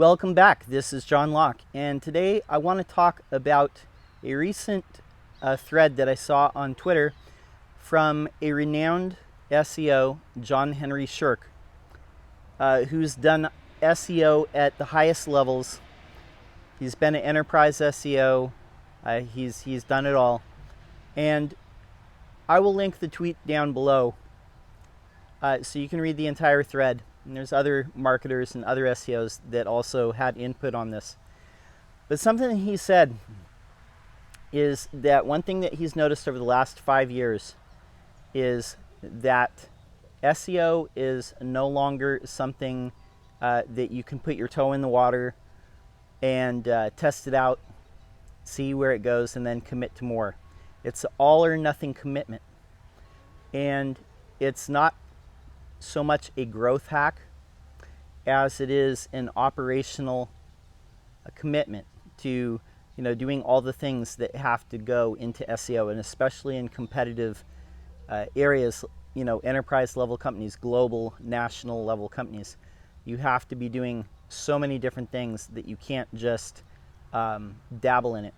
Welcome back. This is John Locke, and today I want to talk about a recent thread that I saw on Twitter from a renowned SEO, John Henry Shirk, who's done SEO at the highest levels. He's been an enterprise SEO. He's done it all, and I will link the tweet down below so you can read the entire thread. And there's other marketers and other SEOs that also had input on this. But something he said is that one thing that he's noticed over the last 5 years is that SEO is no longer something that you can put your toe in the water and test it out, see where it goes, and then commit to more. It's an all or nothing commitment. And it's not so much a growth hack as it is an operational commitment to doing all the things that have to go into SEO, and especially in competitive areas, enterprise level companies, global, national level companies. You have to be doing so many different things that you can't just dabble in it.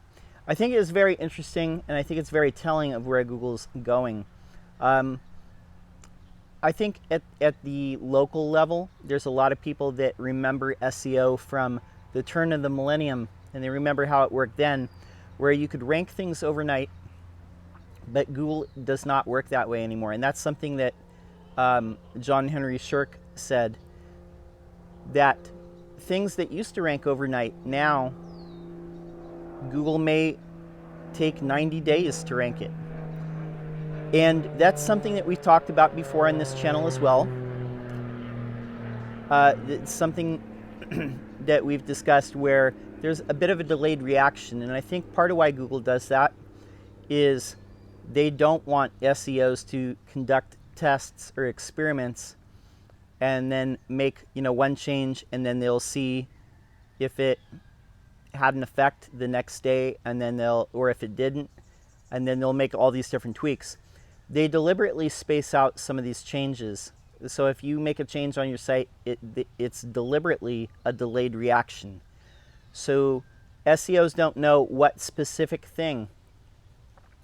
I think it is very interesting, and I think it's very telling of where Google's going. I think at the local level, there's a lot of people that remember SEO from the turn of the millennium, and they remember how it worked then, where you could rank things overnight, but Google does not work that way anymore. And that's something that John Henry Shirk said, that things that used to rank overnight, now Google may take 90 days to rank it. And that's something that we've talked about before on this channel as well. It's something that we've discussed where there's a bit of a delayed reaction. And I think part of why Google does that is they don't want SEOs to conduct tests or experiments and then make one change, and then they'll see if it had an effect the next day, and then or if it didn't, and then they'll make all these different tweaks. They deliberately space out some of these changes. So if you make a change on your site, it's deliberately a delayed reaction. So SEOs don't know what specific thing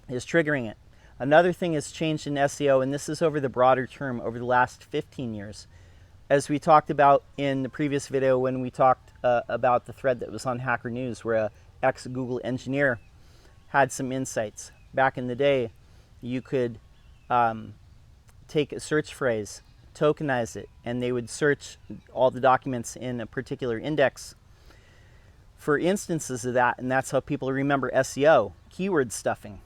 is triggering it. Another thing has changed in SEO, and this is over the broader term, over the last 15 years. As we talked about in the previous video when we talked about the thread that was on Hacker News, where an ex-Google engineer had some insights. Back in the day, you could take a search phrase, tokenize it, and they would search all the documents in a particular index for instances of that, and that's how people remember SEO, keyword stuffing,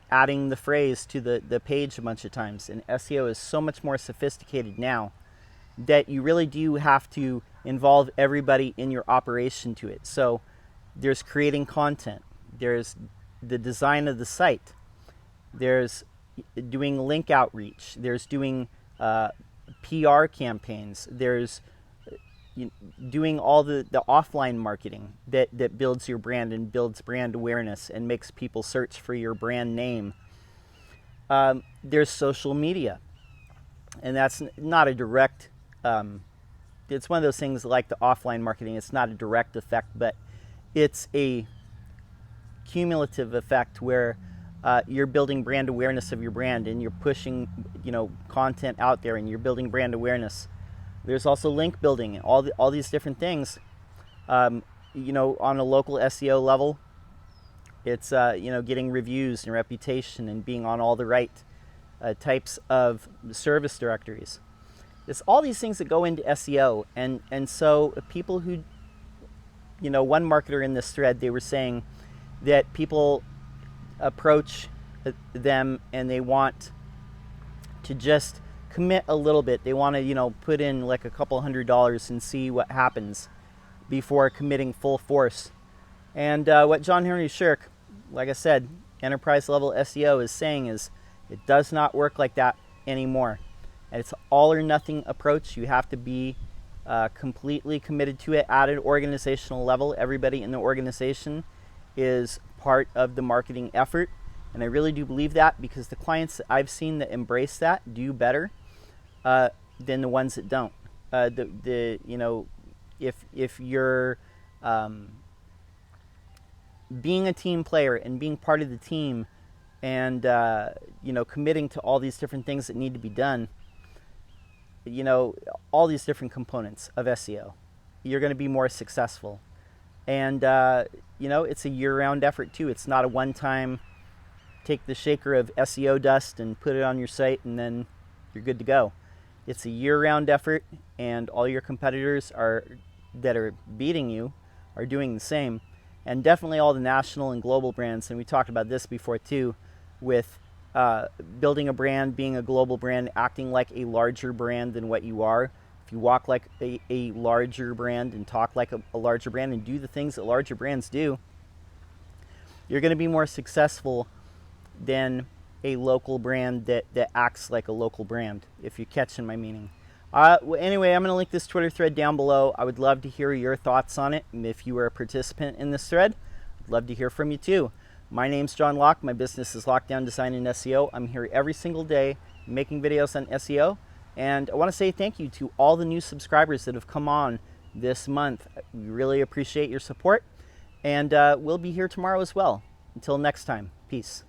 adding the phrase to the page a bunch of times. And SEO is so much more sophisticated now that you really do have to involve everybody in your operation to it. So there's creating content, there's the design of the site, there's doing link outreach, there's doing PR campaigns, there's doing all the offline marketing that builds your brand and builds brand awareness and makes people search for your brand name. There's social media, and that's not a direct, it's one of those things like the offline marketing. It's not a direct effect, but it's a cumulative effect where you're building brand awareness of your brand, and you're pushing content out there, and you're building brand awareness. There's also link building, all these different things. On a local SEO level, it's getting reviews and reputation and being on all the right types of service directories. It's all these things that go into SEO, and so people who, one marketer in this thread, they were saying that people approach them and they want to just commit a little bit. They want to put in like a couple $100 and see what happens before committing full force. And what John Henry Shirk, like I said, enterprise level SEO, is saying is it does not work like that anymore. And it's all or nothing approach. You have to be completely committed to it at an organizational level. Everybody in the organization is part of the marketing effort, and I really do believe that, because the clients that I've seen that embrace that do better than the ones that don't. if you're being a team player and being part of the team and committing to all these different things that need to be done, all these different components of SEO, you're going to be more successful. And it's a year-round effort too. It's not a one-time take the shaker of SEO dust and put it on your site and then you're good to go. It's a year-round effort, and all your competitors that are beating you are doing the same. And definitely all the national and global brands, and we talked about this before too, with building a brand, being a global brand, acting like a larger brand than what you are. If you walk like a larger brand and talk like a larger brand and do the things that larger brands do, you're going to be more successful than a local brand that acts like a local brand, if you're catching my meaning. Anyway, I'm going to link this Twitter thread down below. I would love to hear your thoughts on it. And if you were a participant in this thread, I'd love to hear from you too. My name's John Locke. My business is Lockdown Design and SEO. I'm here every single day making videos on SEO. And I want to say thank you to all the new subscribers that have come on this month. We really appreciate your support. And we'll be here tomorrow as well. Until next time, peace.